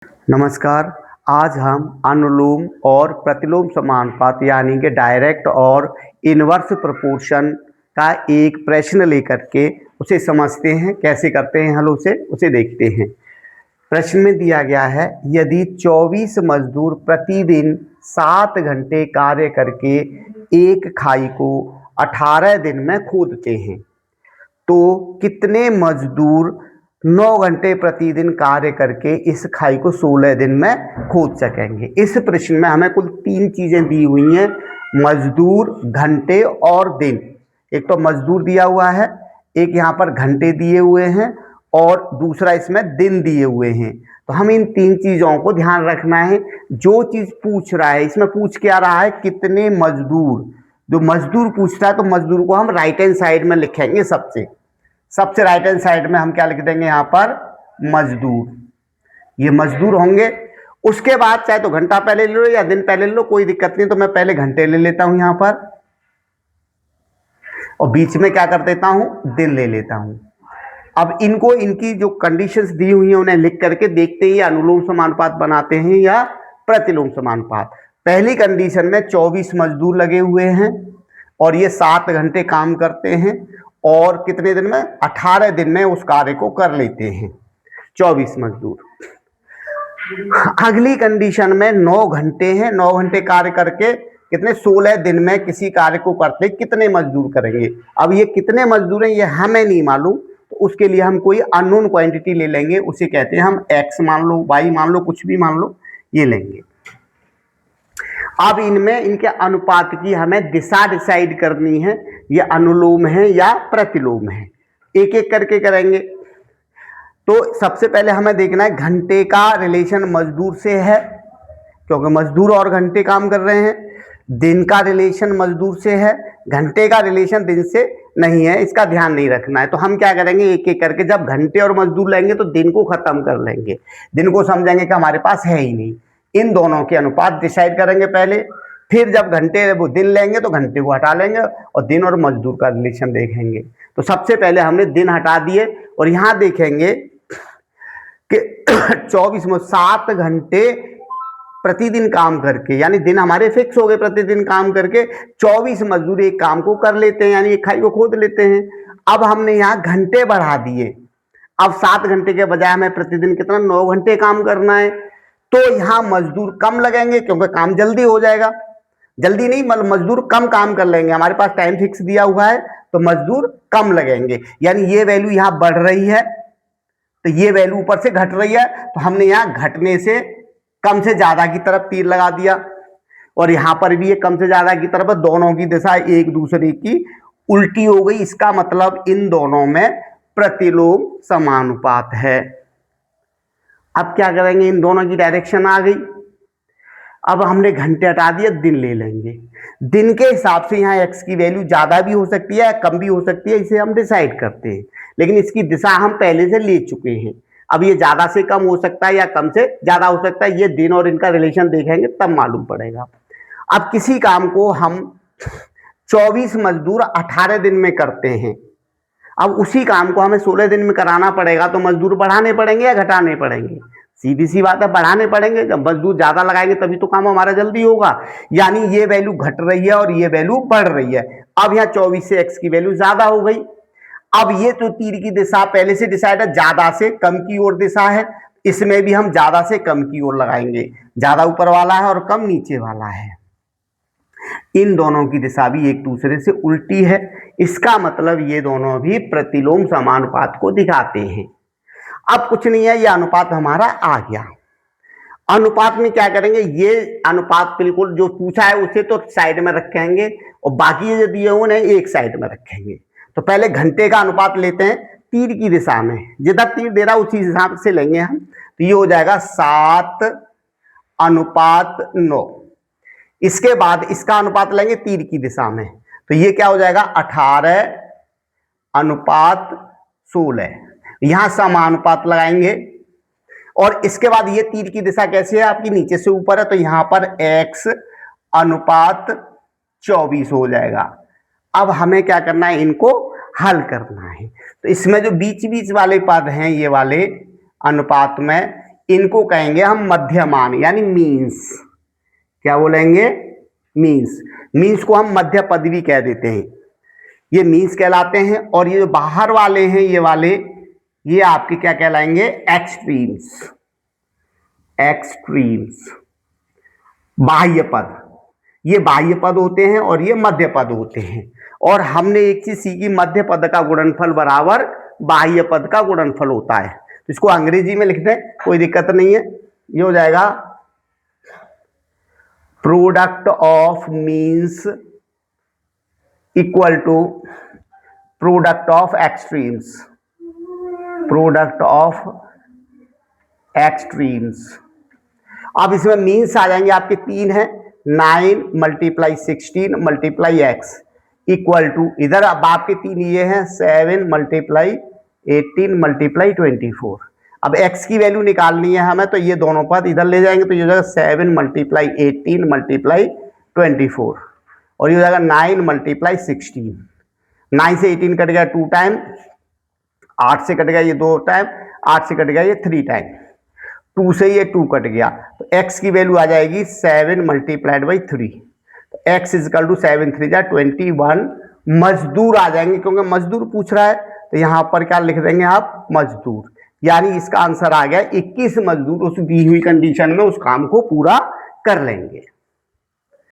नमस्कार। आज हम अनुलोम और प्रतिलोम समानुपात यानी कि डायरेक्ट और इनवर्स प्रोपोर्शन का एक प्रश्न लेकर के उसे समझते हैं। कैसे करते हैं हल उसे देखते हैं। प्रश्न में दिया गया है, यदि 24 मजदूर प्रतिदिन 7 घंटे कार्य करके एक खाई को 18 दिन में खोदते हैं तो कितने मजदूर 9 घंटे प्रतिदिन कार्य करके इस खाई को 16 दिन में खोद सकेंगे। इस प्रश्न में हमें कुल 3 चीजें दी हुई हैं, मजदूर, घंटे और दिन। एक तो मजदूर दिया हुआ है, एक यहाँ पर घंटे दिए हुए हैं और दूसरा इसमें दिन दिए हुए हैं। तो हम इन 3 चीजों को ध्यान रखना है। जो चीज पूछ रहा है, इसमें पूछ क्या रहा है, कितने मजदूर। जो मजदूर पूछ रहा है तो मजदूर को हम राइट हैंड साइड में लिखेंगे। सबसे राइट हैंड साइड में हम क्या लिख देंगे, यहाँ पर मजदूर। ये मजदूर होंगे। उसके बाद चाहे तो घंटा पहले ले लो या दिन पहले ले लो, कोई दिक्कत नहीं। तो मैं पहले घंटे ले लेता हूं यहां पर और बीच में क्या कर देता हूं, दिन ले लेता हूं। अब इनको, इनकी जो कंडीशंस दी हुई हैं उन्हें लिख करके देखते हैं ये अनुलोम समानुपात बनाते हैं या प्रतिलोम समानुपात। पहली कंडीशन में 24 मजदूर लगे हुए हैं और ये 7 घंटे काम करते हैं और कितने दिन में, 18 दिन में उस कार्य को कर लेते हैं 24 मजदूर। अगली कंडीशन में 9 घंटे हैं, 9 घंटे कार्य करके कितने, 16 दिन में किसी कार्य को करते कितने मजदूर करेंगे। अब ये कितने मजदूर हैं ये हमें नहीं मालूम, तो उसके लिए हम कोई अननोन क्वांटिटी ले लेंगे, उसे कहते हैं हम x मान लो, y मान लो, कुछ भी मान लो, ये लेंगे। अब इनमें इनके अनुपात की हमें दिशा डिसाइड करनी है, ये अनुलोम है या प्रतिलोम है। एक एक करके करेंगे। तो सबसे पहले हमें देखना है घंटे का रिलेशन मजदूर से है, क्योंकि मजदूर और घंटे काम कर रहे हैं। दिन का रिलेशन मजदूर से है, घंटे का रिलेशन दिन से नहीं है, इसका ध्यान नहीं रखना है। तो हम क्या करेंगे, एक एक करके, जब घंटे और मजदूर लेंगे तो दिन को खत्म कर लेंगे, दिन को समझेंगे कि हमारे पास है ही नहीं। इन दोनों के अनुपात डिसाइड करेंगे पहले, फिर जब घंटे वो दिन लेंगे तो घंटे को हटा लेंगे और दिन और मजदूर का रिलेशन देखेंगे। तो सबसे पहले हमने दिन हटा दिए और यहां देखेंगे कि 24 में 7 घंटे प्रतिदिन काम करके, यानी दिन हमारे फिक्स हो गए, प्रतिदिन काम करके 24 मजदूर एक काम को कर लेते हैं, यानी एक खाई को खोद लेते हैं। अब हमने यहाँ घंटे बढ़ा दिए। अब 7 घंटे के बजाय हमें प्रतिदिन कितना, 9 घंटे काम करना है। तो यहाँ मजदूर कम लगेंगे क्योंकि काम जल्दी हो जाएगा। जल्दी नहीं, मजदूर कम काम कर लेंगे, हमारे पास टाइम फिक्स दिया हुआ है तो मजदूर कम लगेंगे। यानी ये वैल्यू यहाँ बढ़ रही है तो ये वैल्यू ऊपर से घट रही है, तो हमने यहाँ घटने से कम से ज्यादा की तरफ तीर लगा दिया और यहां पर भी ये कम से ज्यादा की तरफ, दोनों की दिशा एक दूसरे की उल्टी हो गई। इसका मतलब इन दोनों में प्रतिलोम समानुपात है। अब क्या करेंगे, इन दोनों की डायरेक्शन आ गई। अब हमने घंटे हटा दिए, दिन ले लेंगे। दिन के हिसाब से यहाँ x की वैल्यू ज्यादा भी हो सकती है कम भी हो सकती है, इसे हम डिसाइड करते हैं, लेकिन इसकी दिशा हम पहले से ले चुके हैं। अब ये ज्यादा से कम हो सकता है या कम से ज्यादा हो सकता है, ये दिन और इनका रिलेशन देखेंगे तब मालूम पड़ेगा। अब किसी काम को हम 24 मजदूर 18 दिन में करते हैं, अब उसी काम को हमें 16 दिन में कराना पड़ेगा, तो मजदूर बढ़ाने पड़ेंगे या घटाने पड़ेंगे, सीधी सी बात है बढ़ाने पड़ेंगे। जब मजदूर ज्यादा लगाएंगे तभी तो काम हमारा जल्दी होगा। यानी ये वैल्यू घट रही है और ये वैल्यू बढ़ रही है। अब यहाँ 24 से x की वैल्यू ज्यादा हो गई। अब ये तो तीर की दिशा पहले से डिसाइड है, ज्यादा से कम की ओर दिशा है, इसमें भी हम ज्यादा से कम की ओर लगाएंगे। ज्यादा ऊपर वाला है और कम नीचे वाला है, इन दोनों की दिशा भी एक दूसरे से उल्टी है। इसका मतलब ये दोनों भी प्रतिलोम समानुपात को दिखाते हैं। अब कुछ नहीं है, ये अनुपात हमारा आ गया। अनुपात में क्या करेंगे, ये अनुपात बिल्कुल जो पूछा है उसे तो साइड में रखेंगे और बाकी जो दिए हुए हैं एक साइड में रखेंगे। तो पहले घंटे का अनुपात लेते हैं तीर की दिशा में, जिधर तीर दे रहा उसी हिसाब से लेंगे हम। तो ये हो जाएगा 7:9। इसके बाद इसका अनुपात लेंगे तीर की दिशा में, तो ये क्या हो जाएगा 18:16। यहां समानुपात लगाएंगे और इसके बाद ये तीर की दिशा कैसे है आपकी, नीचे से ऊपर है, तो यहां पर x/24 हो जाएगा। अब हमें क्या करना है, इनको हल करना है। तो इसमें जो बीच बीच वाले पद हैं, ये वाले अनुपात में इनको कहेंगे हम मध्यमान यानी मीन्स। क्या बोलेंगे? मीन्स। मीन्स को हम मध्य पद भी कह देते हैं, ये मीन्स कहलाते हैं। और ये जो बाहर वाले हैं ये वाले, ये आपके क्या कहलाएंगे? एक्सट्रीम्स। एक्सट्रीम्स बाह्य पद, ये बाह्य पद होते हैं और ये मध्य पद होते हैं। और हमने एक चीज सीखी, मध्य पद का गुणनफल बराबर बाह्य पद का गुणनफल होता है। तो इसको अंग्रेजी में लिख दें, कोई दिक्कत नहीं है। ये हो जाएगा product of means equal to product of extremes. Product of extremes. अब इसमें मीन्स आ जाएंगे आपके तीन हैं, 9 × 16 × x इक्वल टू, इधर अब आपके तीन ये हैं 7 × 18 × 24। अब x की वैल्यू निकालनी है हमें, तो ये दोनों पद इधर ले जाएंगे, तो ये हो जाएगा 7 × 18 × 24 और ये हो जाएगा 9 × 16। 9 से 18 कट गया 2 टाइम, 8 से कट गया ये 2 टाइम, 8 से कट गया ये 3 टाइम, 2 से ये 2 कट गया, तो x की वैल्यू आ जाएगी 7 × 3। तो x = 7 3 जा 21 मजदूर आ जाएंगे, क्योंकि मजदूर पूछ रहा है तो यहां पर क्या लिख देंगे आप? मजदूर। यानी इसका आंसर आ गया 21 मजदूर उस दी हुई कंडीशन में उस काम को पूरा कर लेंगे।